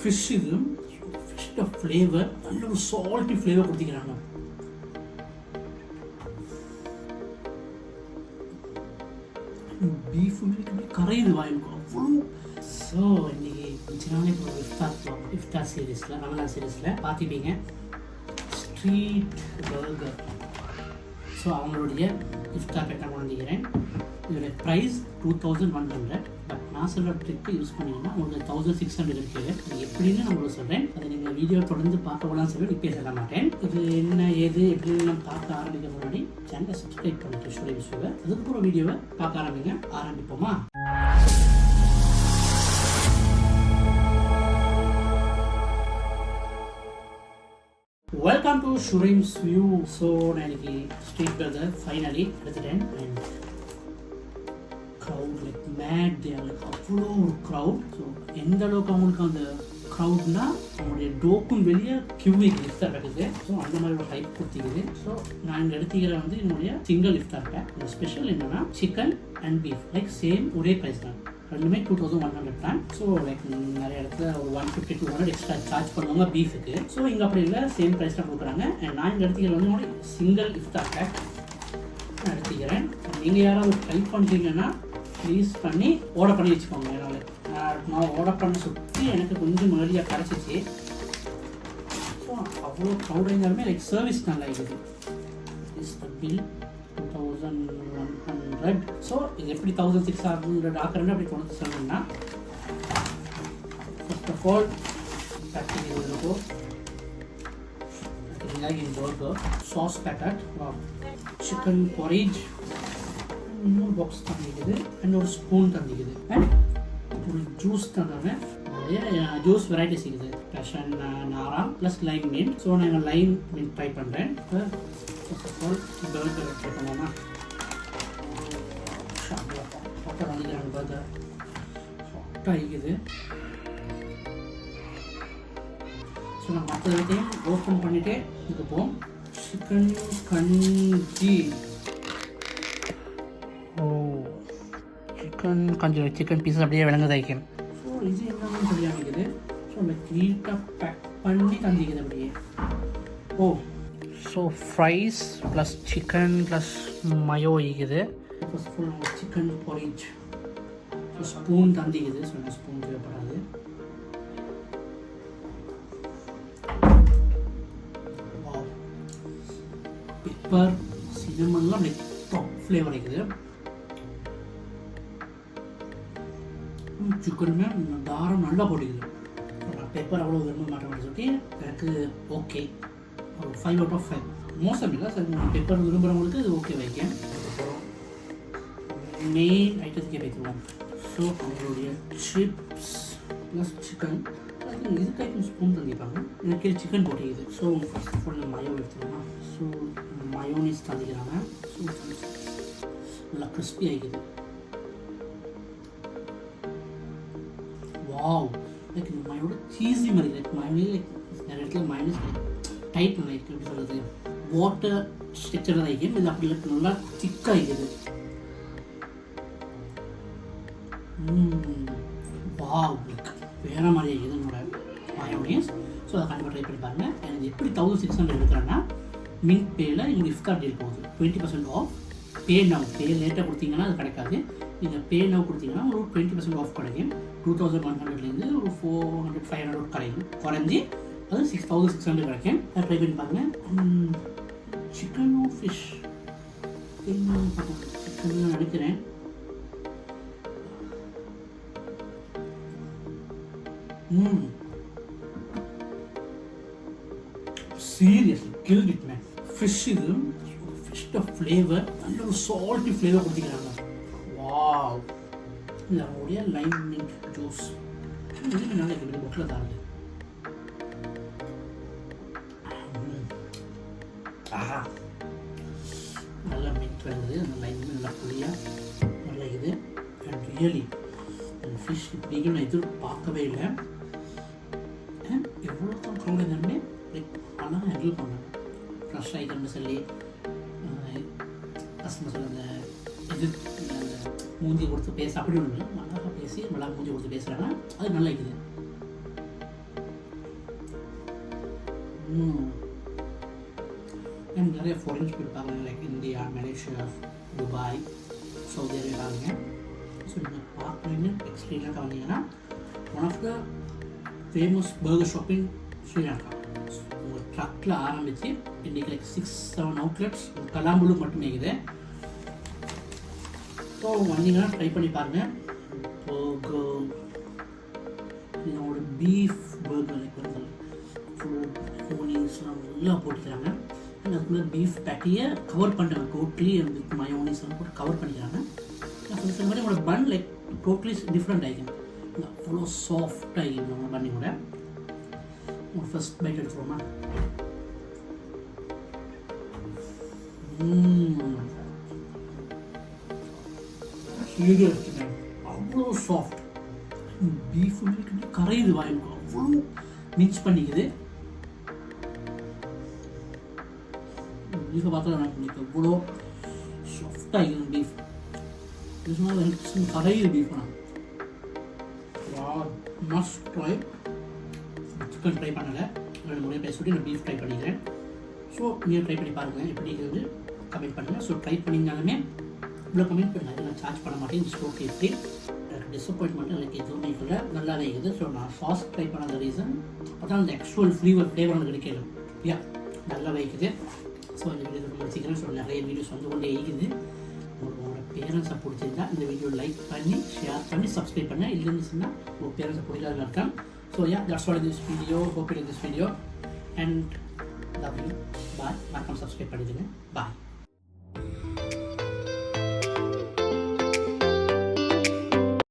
Fish இது ஃபிஷ்ட flavour நல்ல ஒரு சால்ட்டி ஃப்ளேவர் கொடுத்துக்கிறாங்க. பீஃப் கரையுது வாயிலுக்கும் அவ்வளோ. ஸோ இன்னைக்கு கொஞ்ச நாளைக்கு ஒரு இஃப்தார் சீரீஸில் ரமலான் சீரீஸில் பார்த்துப்பீங்க ஸ்ட்ரீட் பர்கர். ஸோ அவங்களுடைய இஃப்தார் பேக் நான் கொண்டிருக்கிறேன். இதோட ப்ரைஸ் 2100. பட் நான் சொல்கிற ட்ரிக்கு யூஸ் பண்ணிங்கன்னா உங்களுக்கு 1600 இருக்குது. அது எப்படின்னு நான் உங்களுக்கு சொல்கிறேன். அதை நீங்கள் வீடியோ தொடர்ந்து பார்க்க கூடாதுன்னு சொல்லி இப்போயே சொல்ல மாட்டேன். இது என்ன ஏது எப்படின்னு நம்ம பார்க்க ஆரம்பிக்க முன்னாடி சேனலை சப்ஸ்கிரைப் பண்ணிட்டு ஷுரை விஷுவை அதுக்கப்புறம் வீடியோவை பார்க்க ஆரம்பிப்போமா? வெல்கம் டு ஷுரைம்ஸ் வியூ. ஸோ நான் இன்னைக்கு ஸ்ட்ரீட் பர்கர் ஃபைனலி எடுத்துட்டேன். And crowd like mad there like அவ்வளோ ஒரு க்ரௌட். ஸோ எந்த அளவுக்கு அவங்களுக்கு அந்த க்ரௌட்னா அவங்களுடைய டோக்கும் வெளியே கியூவி இஃப்தார் பேக்குது. ஸோ அந்த மாதிரி ஒரு டைப் கொடுத்திக்குது. ஸோ நான் இங்கே எடுத்துக்கிற வந்து என்னுடைய சிங்கிள் இஃப்தார் பேக். இந்த ஸ்பெஷல் என்னன்னா chicken and beef like same ஒரே ப்ரைஸ் தான். ரெண்டுமே 2100 தான். ஸோ லைக் நிறைய இடத்துல ஒரு 150 to 200 எக்ஸ்ட்ரா சார்ஜ் பண்ணுவாங்க பீஃபுக்கு. ஸோ இங்கே அப்படி இல்லை, சேம் ப்ரைஸ் தான் கொடுக்குறாங்க. அண்ட் நான் இங்கே எடுத்துக்கிற வந்து என்னுடைய சிங்கிள் இஃப்தார் பேக் நான் எடுத்துக்கிறேன். நீங்கள் யாராவது ட்ரை பண்ணுறீங்கன்னா ப்ளீஸ் பண்ணி ஆர்டர் பண்ணி வச்சுக்கோங்க. நான் ஆர்டர் பண்ண சுற்றி எனக்கு கொஞ்சம் முன்னாடியாக கிடச்சிச்சு. ஸோ அவ்வளோ க்ரௌட் இருந்தாலுமே லைக் சர்வீஸ் நல்லா இருக்குது. Is the bill 2100. ஸோ இது எப்படி 1600 ஆக்குறேன்னு அப்படி கொண்டு சொன்னீங்கன்னா ஃபர்ஸ்ட் ஆஃப் ஆல் பேக்கிங் இருக்கும். In burger sauce packet, chicken porridge, இன்னொரு பாக்ஸ் தந்திக்குது அண்ட் ஒரு ஸ்பூன் தந்திக்குது அண்ட் ஒரு ஜூஸ் தந்தாங்க. நிறைய ஜூஸ் வெரைட்டிஸ் இருக்குது. பேஷன் நாரா ப்ளஸ் லைம் மின்ட். ஸோ நான் லைம் மின்ட் ட்ரை பண்ணுறேன். First of all burger try பண்ணோம்னா சாப்பிட்டா வந்துக்கிறாங்க. பர்கர் சாஃப்டாக இருக்குது. ஸோ நான் மற்ற எல்லாத்தையும் ஓப்பன் பண்ணிவிட்டு இதுப்போம். சிக்கன் கஞ்சி. சிக்கன் பீஸஸ் அப்படியே விளங்குது ஐக்கன். ஸோ இது என்னன்னு சொல்லி அமைக்குது. ஸோ லைக் நீட்டாக பேக் பண்ணி தந்திக்குது அப்படியே. ஓ so fries plus chicken plus mayo இருக்குது. First of all chicken porridge spoon தந்திக்குது. ஸோ நான் ஸ்பூன் தேவைப்படாது. பெப்பர் சினமன்லாம் லைக் டாப் ஃப்ளேவர் இருக்குது. சிக்கனுமே தாரம் நல்லா போட்டிக்குது. பெப்பர் அவ்வளோ விரும்ப மாட்டேன் சொல்லி எனக்கு ஓகே ஒரு 5 out of 5. மோசம் இல்லை சார். பெப்பர் விரும்புகிறவங்களுக்கு இது ஓகே வைக்கேன். மெயின் ஐட்டத்துக்கே வைக்கலாம். ஸோ அவங்களுடைய சிப்ஸ் ப்ளஸ் சிக்கன் இதுக்கு ஐட்டம் ஸ்பூன் தந்திப்பாங்க. எனக்கு சிக்கன் போட்டிக்குது. So first of all mayo எடுத்துக்கலாம். ஸோ மயோனிஸ் தந்திக்கிறாங்க. ஸோ நல்லா கிறிஸ்பி ஆகிக்குது. வாவ் லைக் இந்த மயோட சீஸி மாதிரி லைக் மயோனி லைக் நிறைய இடத்துல மயோனிஸ் டைட் நல்லா இருக்குது. எப்படி சொல்கிறது, வாட்டர் ஸ்ட்ரக்சர் தான் இருக்குது. இது அப்படி லைக் நல்லா திக்காக இருக்குது. வாவ் லைக் வேறு மாதிரி இருக்குது என்னோட மயோனிஸ். ஸோ அதை கண்டிப்பாக ட்ரை பண்ணி பாருங்கள். எனக்கு எப்படி 1600 எடுக்கிறேன்னா மின்ட் பேயில் உங்களுக்கு இஃப்தார் டீல் போகுது. 20% ஆஃப். Pay now. பே லேட்டாக கொடுத்தீங்கன்னா அது கிடைக்காது. நீங்கள் பே நவ் கொடுத்தீங்கன்னா ஒரு 20% ஆஃப் கிடைக்கும். 2100லேருந்து ஒரு 400-500 கிடைக்கும். குறைஞ்சி அது 6600 கிடைக்கும். அதை ட்ரை பண்ணி பாருங்கள். சிக்கன் ஃபிஷ் சிக்கன் நினைக்கிறேன். Seriously killed it man. Fish இது ஃபிஷ்ட ஃப்ளேவர் நல்ல ஒரு சால்ட்டி ஃப்ளேவர் கொடுத்துக்கிறாங்க. வாவ் இது அவங்களுடைய லைம் மின்ட் ஜூஸ். இதுக்கு நல்லா இருக்குது. பொட்டில் தாங்க. ஆஹா நல்லா மின்ட் வருது. அந்த லைம் நல்லா புளியாக நல்லா இது. அண்ட் ரியலி அந்த ஃபிஷ் இப்படின்னு நான் எதிர்பார்க்கவே இல்லை. எவ்வளோ தான் க்ரௌட் இருந்தாலுமே லைக் ஆனால் ஹேண்டில் பண்ணாங்க. ஃப்ரெஷ் ஐட்டம்னு சொல்லி கஸ்டமர் சொல்ல அந்த இது மூஞ்சி கொடுத்து பேச அப்படி ஒன்று நல்லா பேசி நல்லா மூஞ்சி கொடுத்து பேசுகிறாங்க. அது நல்லா இருக்குது. அண்ட் நிறைய ஃபாரின்ஸ் இருப்பாங்க, like India, Malaysia, Dubai, Saudi Arabia. So நீங்கள் பார்க்குறீங்க ஸ்ரீலங்கா வந்தீங்கன்னா one of the famous burger shop in Sri Lanka. உங்கள் ட்ரக்கில் ஆரம்பித்து இன்றைக்கி லைக் 6-7 அவுட்லெட்ஸ் கலாம்புலு மட்டுமே இருக்குது. ஸோ வந்தீங்கன்னா ட்ரை பண்ணி பாருங்கள். பர்கர் இதோட பீஃப் பர்கர் லைக் வந்து மயோனீஸ்லாம் நல்லா போட்டுக்கிறாங்க. அதுக்குள்ளே பீஃப் பேட்டியை கவர் பண்ணுறாங்க, டோட்டலி வித் மயோனீஸ்லாம் போட்டு கவர் பண்ணிக்கிறாங்க. சொன்ன மாதிரி உங்களோட பன் லைக் டோட்டலி டிஃப்ரெண்ட் ஆகிக்கும், அவ்வளோ சாஃப்டாக ஆகிக்கும் உங்கள் பண்ணி கூட. ஒரு ஃபர்ஸ்ட் பைட் எடுத்துருவோமா? அவ்வளோ சாஃப்ட் பீஃப் கரையுது வாய்க்கு, அவ்வளோ மிக்ஸ் பண்ணிக்குது. பீஃபை பார்த்தா எனக்கு எவ்வளோ சாஃப்டாக இருக்குது பீஃப். கரையுது beef. Must try. Chicken try பண்ணலை, 2 முறை பேசிட்டு நான் பீஃப் ட்ரை பண்ணிக்கிறேன். ஸோ நீங்கள் ட்ரை பண்ணி பாருங்கள், எப்படி இருக்குது கமெண்ட் பண்ணுங்கள். ஸோ ட்ரை பண்ணிங்கனாலுமே இவ்வளோ கமெண்ட் பண்ணுங்கள், நான் சார்ஜ் பண்ண மாட்டேன். It's okay. எனக்கு டிசப்பாயின்மெண்ட் எனக்கு எதுவுமே இல்லை, நல்லாவே இருக்குது. ஸோ நான் சாஸ் ட்ரை பண்ணாத ரீசன் அதான் அந்த ஆக்சுவல் ஃப்ளேவர் எனக்கு கிடைக்கல. யா நல்லா வைக்குது. ஸோ இந்த வீடியோ முடிச்சிக்கிறேன். ஸோ நிறைய வீடியோஸ் வந்து கொண்டே இருக்குது. உங்களோட பேரண்ட்ஸை பிடிச்சிருந்தா இந்த வீடியோ லைக் பண்ணி ஷேர் பண்ணி சப்ஸ்கிரைப் பண்ண. இல்லைன்னு சொன்னால் உங்கள் பேரண்ட்ஸை பிடிக்காத அர்த்தம். So yeah, that's all in this video. Hope you like this video and love you. Bye. மறக்காம சப்ஸ்கிரைப் பண்ணிடுங்க. Bye.